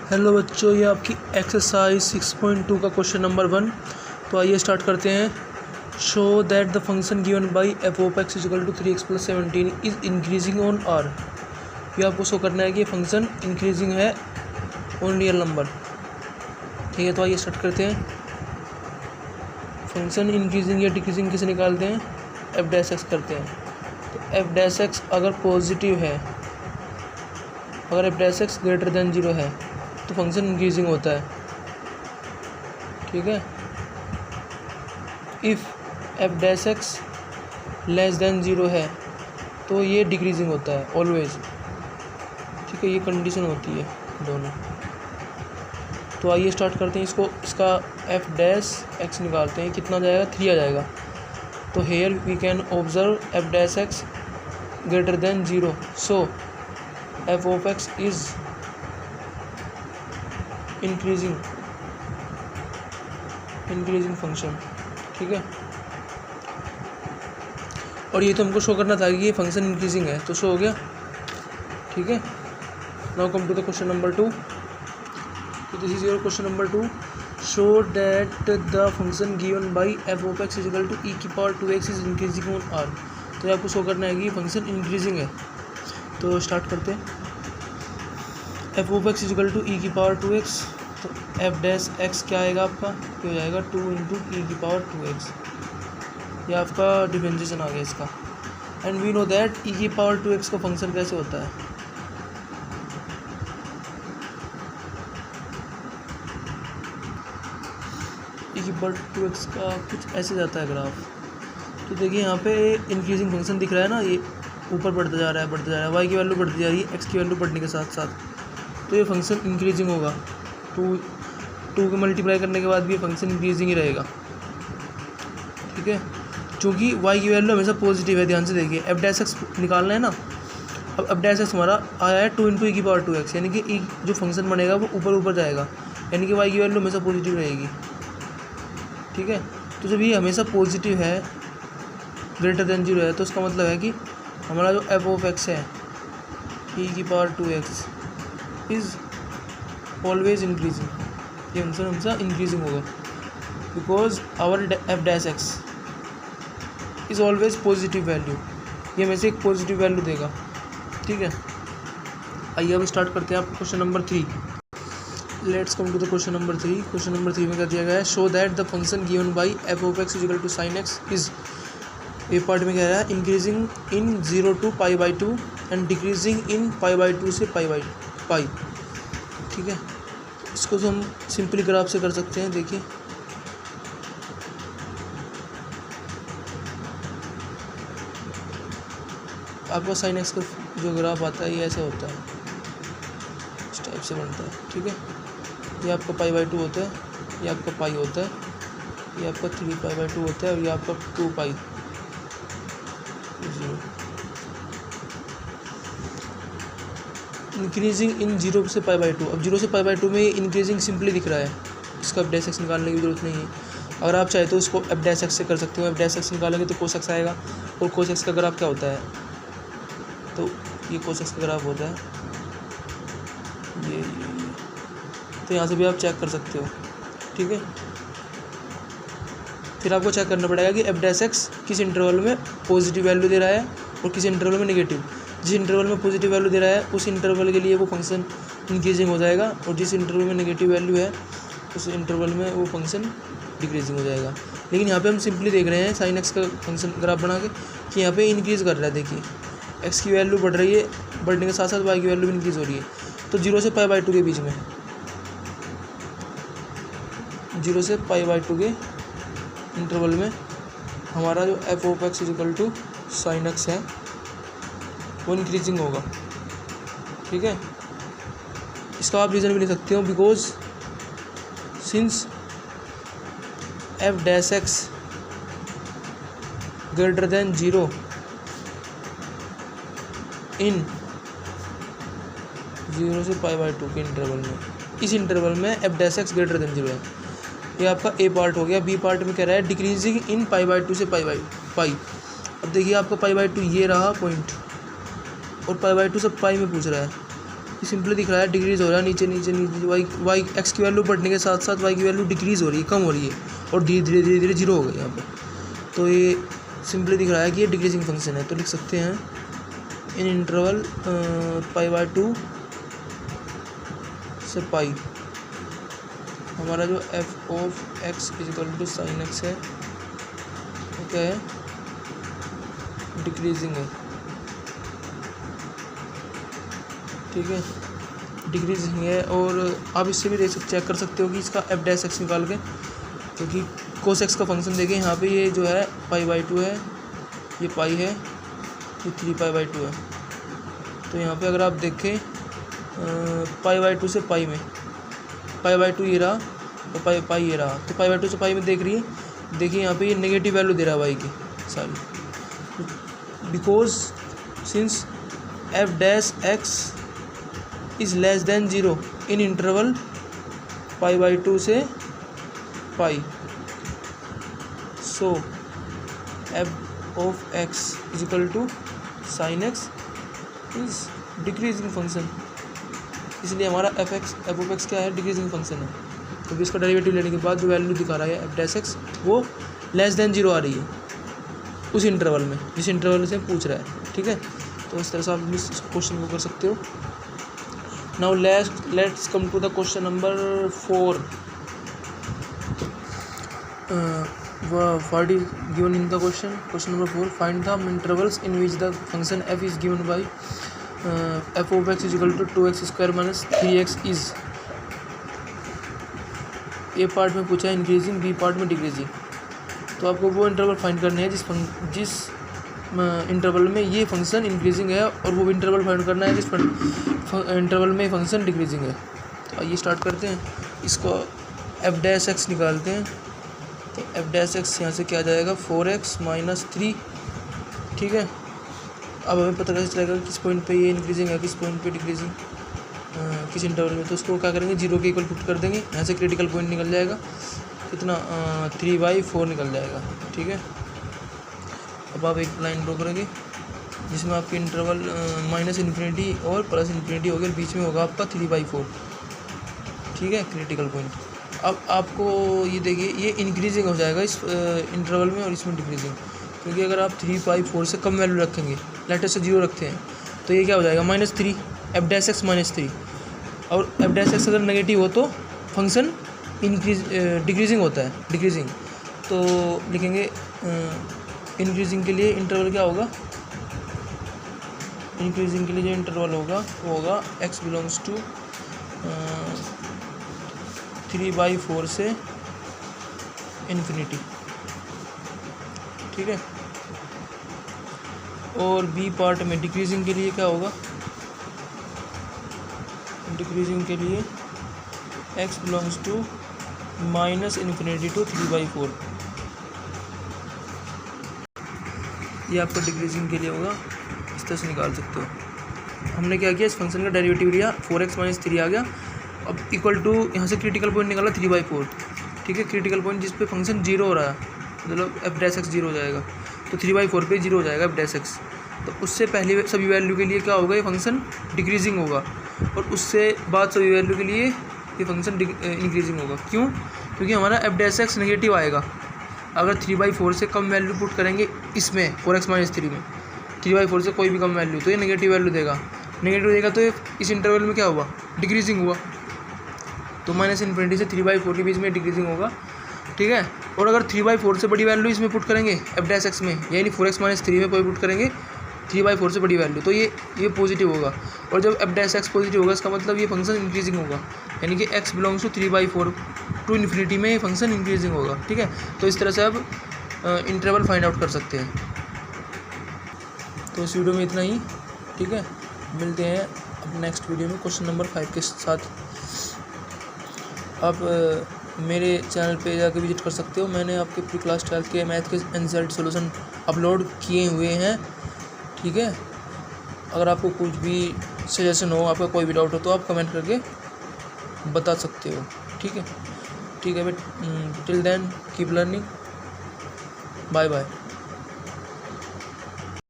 Hello बच्चों, ये आपकी एक्सरसाइज 6.2 का क्वेश्चन नंबर 1। तो आइए स्टार्ट करते हैं। Show that the function given by f of x equal to 3x + 17 is increasing on R. ये आपको शो करना है कि ये फंक्शन इंक्रीजिंग है ऑन रियल नंबर। ठीक है, तो आइए स्टार्ट करते हैं। फंक्शन इंक्रीजिंग या डिक्रीजिंग किसे निकालते हैं? एफ डैश एक्स करते हैं। तो एफ डैश एक्स अगर पॉजिटिव है, अगर F dash x greater than 0 है तो फंक्शन इंक्रीजिंग होता है। ठीक है, if F dash x less than 0 है तो ये डिक्रीजिंग होता है ऑलवेज। ठीक है, ये कंडीशन होती है दोनों। तो आइए स्टार्ट करते हैं इसको। इसका एफ डैश एक्स निकालते हैं, कितना जाएगा? 3 आ जाएगा। तो here we can observe f dash x greater than 0, so f of x is increasing function. ठीक है, और ये तो हमको शो करना था कि ये फंक्शन इंक्रीजिंग है, तो शो हो गया। ठीक है, now come to the question number 2। तो this is your question number 2। Show that the function given by f of x equal to e⁻²x is increasing on R. तो आपको शो करना है कि फंक्शन इंक्रीजिंग है। तो स्टार्ट करते हैं। F of x equal to e⁻²x, तो एफ डैश एक्स क्या आएगा आपका? क्या हो जाएगा? 2 × e⁻²x। ये आपका डिफरेंशिएशन आ गया इसका। And we know that e⁻²x का फंक्शन कैसे होता है? e⁻²x का कुछ ऐसे जाता है ग्राफ। तो देखिए यहाँ पे इंक्रीजिंग फंक्शन दिख रहा है ना, ये ऊपर बढ़ता जा रहा है, y की वैल्यू बढ़ती जा रही है x की वैल्यू बढ़ने के साथ साथ। तो ये फंक्शन इंक्रीजिंग होगा। 2 के मल्टीप्लाई करने के बाद भी ये फंक्शन इंक्रीजिंग ही रहेगा। ठीक है, क्योंकि y की वैल्यू हमेशा पॉजिटिव है। ध्यान से देखिए, एफ डैश एक्स निकालना है ना। अब एफ डैश एक्स हमारा आया है 2 × e⁻²x, यानी कि जो फंक्शन बनेगा वो ऊपर जाएगा, यानी कि y की वैल्यू हमेशा पॉजिटिव रहेगी। ठीक है, तो जब ये हमेशा पॉजिटिव है, ग्रेटर देन 0 है, तो उसका मतलब है कि हमारा जो एफ ऑफ एक्स है e⁻²x इज़ ऑलवेज इंक्रीजिंग। ये फंक्शन हमेशा इंक्रीजिंग होगा because our f dash x is always positive value. ये हमेशा एक पॉजिटिव वैल्यू देगा। ठीक है, आइए अब स्टार्ट करते हैं आप question number 3। Let's come to the question number 3। Question number 3 में क्या दिया गया है? Show that the function given by f of x equal to sine x is, A part में कह रहा है increasing in 0 to π/2 and decreasing in π/2 से π/π। ठीक है, इसको तो हम सिंपली ग्राफ से कर सकते हैं। देखिए, आपका साइन एक्स का जो ग्राफ आता है ये ऐसे होता है, इस टाइप से बनता है। ठीक है, ये आपका π/2 होता है, ये आपका पाई होता है, ये आपका 3π/2 होता है, और ये आपका 2π 0। इंक्रीजिंग इन 0 से π/2। अब 0 से π/2 में इंक्रीजिंग सिंपली दिख रहा है, इसका एफ डैश एक्स निकालने की जरूरत नहीं है। अगर आप चाहे तो उसको एफ डैश एक्स से कर सकते हो। एफ डैश एक्स निकालोगे तो कोस एक्स आएगा, और कोस एक्स का ग्राफ क्या होता है? तो ये कोस एक्स का ग्राफ होता है ये। तो यहाँ से भी आप चेक कर सकते हो। ठीक है, फिर आपको चेक करना पड़ेगा कि एफ डैश एक्स किस इंटरवल में पॉजिटिव वैल्यू दे रहा है और किस इंटरवल में नेगेटिव। जिस इंटरवल में पॉजिटिव वैल्यू दे रहा है उस इंटरवल के लिए वो फंक्शन इंक्रीजिंग हो जाएगा, और जिस इंटरवल में नेगेटिव वैल्यू है उस इंटरवल में वो फंक्शन डिक्रीजिंग हो जाएगा। लेकिन यहाँ पे हम सिंपली देख रहे हैं साइन एक्स का फंक्शन ग्राफ बना के कि यहाँ पे इंक्रीज़ कर रहा है। देखिए, एक्स की वैल्यू बढ़ रही है, बढ़ने के साथ साथ वाई की वैल्यू भी इंक्रीज़ हो रही है। तो 0 से π/2 के बीच में, 0 से π/2 के इंटरवल में हमारा जो f of x equal to sine x है वो इंक्रीजिंग होगा। ठीक है, इसका आप रीज़न भी ले सकते हो, because since f dash x greater than 0 इन 0 से π/2 के इंटरवल में, इस इंटरवल में F dash x greater than 0 है। ये आपका ए पार्ट हो गया। बी पार्ट में कह रहा है डिक्रीजिंग इन π/2 से π/π। अब देखिए, आपका π/2 ये रहा पॉइंट, और π/2 सब पाई में पूछ रहा है। ये सिंपली दिख रहा है डिक्रीज़ हो रहा है, नीचे नीचे नीचे वाई एक्स की वैल्यू बढ़ने के साथ साथ वाई की वैल्यू डिक्रीज़ हो रही है, कम हो रही है और धीरे धीरे धीरे धीरे जीरो हो गई यहाँ पर। तो ये सिंपली दिख रहा है कि ये डिक्रीजिंग फंक्शन है। तो लिख सकते हैं इन इंटरवल π/2 से पाई हमारा जो f of x equal to sine x है वो क्या है, डिक्रीजिंग है। ठीक है, डिक्रीजिंग है। और आप इससे भी चेक कर सकते हो कि इसका एफ डैश एक्स निकाल के, क्योंकि कोस एक्स का फंक्शन देखें यहाँ पे ये जो है π/2 है, ये पाई है, ये 3π/2 है। तो यहाँ पे अगर आप देखें π/2 से पाई में π/2 ये रहा और पाई ये रहा, तो π/2 से पाई में देखिए यहाँ पे ये नेगेटिव वैल्यू दे रहा है वाई की सारी, because since f dash x is less than 0 in interval π/2 से pi, so f of x is equal to sine x is decreasing function, इसलिए हमारा एफ ऑफ एक्स क्या है, डिक्रीजिंग फंक्शन है। क्योंकि इसका डेरिवेटिव लेने के बाद जो वैल्यू दिखा रहा है एफ डैश एक्स वो लेस देन 0 आ रही है उस इंटरवल में, जिस इंटरवल से पूछ रहा है। ठीक है, तो इस तरह से आप इस क्वेश्चन को कर सकते हो। Now let's come to the question number 4। what is given in the question number 4, find the intervals in which the function f is given by f of x is equal to 2x square minus 3x is, A part में पूछा है increasing, B part में decreasing. तो आपको वो interval find करने हैं जिस इंटरवल में ये फंक्शन इंक्रीजिंग है, और वो इंटरवल फाइंड करना है जिस इंटरवल में फंक्शन डिक्रीजिंग है। तो आइए स्टार्ट करते हैं, इसको एफ डैश एक्स निकालते हैं। तो एफ डैश एक्स यहाँ से क्या आ जाएगा, 4x माइनस 3। ठीक है, अब हमें पता कैसे चलेगा किस पॉइंट पे ये इंक्रीजिंग है, किस पॉइंट पे डिक्रीजिंग, किस इंटरवल में। तो उसको क्या करेंगे, 0 के इक्वल पुट कर देंगे, यहाँ से क्रिटिकल पॉइंट निकल जाएगा कितना, 3/4 निकल जाएगा। ठीक है, अब आप एक लाइन ड्रॉ करेंगे जिसमें आपके इंटरवल माइनस इन्फिनिटी और प्लस इन्फिनिटी हो गया, बीच में होगा आपका 3/4। ठीक है, क्रिटिकल पॉइंट। अब आपको ये देखिए ये इंक्रीजिंग हो जाएगा इस इंटरवल में और इसमें डिक्रीजिंग, क्योंकि अगर आप 3/4 से कम वैल्यू रखेंगे, लेटर से 0 रखते हैं, तो ये क्या हो जाएगा, -3 एफ डैश एक्स -3। और एफ डैश एक्स अगर नेगेटिव हो तो फंक्शन डिक्रीजिंग होता है, डिक्रीजिंग। तो लिखेंगे इंक्रीजिंग के लिए इंटरवल क्या होगा, इंक्रीजिंग के लिए जो इंटरवल होगा वो होगा x बिलोंग्स टू 3/4 से इन्फिनिटी। ठीक है, और बी पार्ट में डिक्रीजिंग के लिए क्या होगा, डिक्रीजिंग के लिए x बिलोंग्स टू -इन्फिनिटी टू 3/4। ये आपका डिक्रीजिंग के लिए होगा, इस तरह से निकाल सकते हो। हमने क्या किया, इस फंक्शन का डेरिवेटिव लिया, 4x - 3 आ गया। अब इक्वल टू यहाँ से क्रिटिकल पॉइंट निकाला 3/4। ठीक है, क्रिटिकल पॉइंट जिस पे फंक्शन 0 हो रहा है, मतलब एफ डैश एक्स 0 हो जाएगा, तो 3/4 पे 0 हो जाएगा एफ डैश एक्स। तो उससे पहले सभी वैल्यू के लिए क्या होगा, ये फंक्शन डिक्रीजिंग होगा, और उससे बाद सभी वैल्यू के लिए ये फंक्शन इंक्रीजिंग होगा। क्यों, क्योंकि हमारा एफ डैश एक्स नेगेटिव आएगा। अगर 3/4 से कम वैल्यू पुट करेंगे इसमें 4x - 3 में, 3/4 से कोई भी कम वैल्यू, तो ये नेगेटिव वैल्यू देगा, नेगेटिव देगा तो ये इस इंटरवल में क्या हुआ, डिक्रीजिंग हुआ। तो -इन्फिनिटी से 3/4 के बीच में डिक्रीजिंग होगा। ठीक है, और अगर 3/4 से बड़ी वैल्यू इसमें पुट करेंगे एफ डैश एक्स में, यानी 4x - 3 में कोई पुट करेंगे 3/4 से बड़ी वैल्यू, तो ये पॉजिटिव होगा। और जब एफ डैश एक्स पॉजिटिव होगा, इसका मतलब ये फंक्शन इंक्रीजिंग होगा, यानी कि x belongs to 3/4 to infinity में ये फंक्शन इंक्रीजिंग होगा। ठीक है, तो इस तरह से आप इंटरवल फाइंड आउट कर सकते हैं। तो इस वीडियो में इतना ही। ठीक है, मिलते हैं अब नेक्स्ट वीडियो में क्वेश्चन नंबर 5 के साथ। आप मेरे चैनल पे जाकर विजिट कर सकते हो, मैंने आपके प्री क्लास 12 के मैथ के एनसीईआरटी सॉल्यूशन अपलोड किए हुए हैं। ठीक है, अगर आपको कुछ भी सजेशन हो, आपका कोई भी डाउट हो, तो आप कमेंट करके बता सकते हो। ठीक है, till then keep learning, bye bye.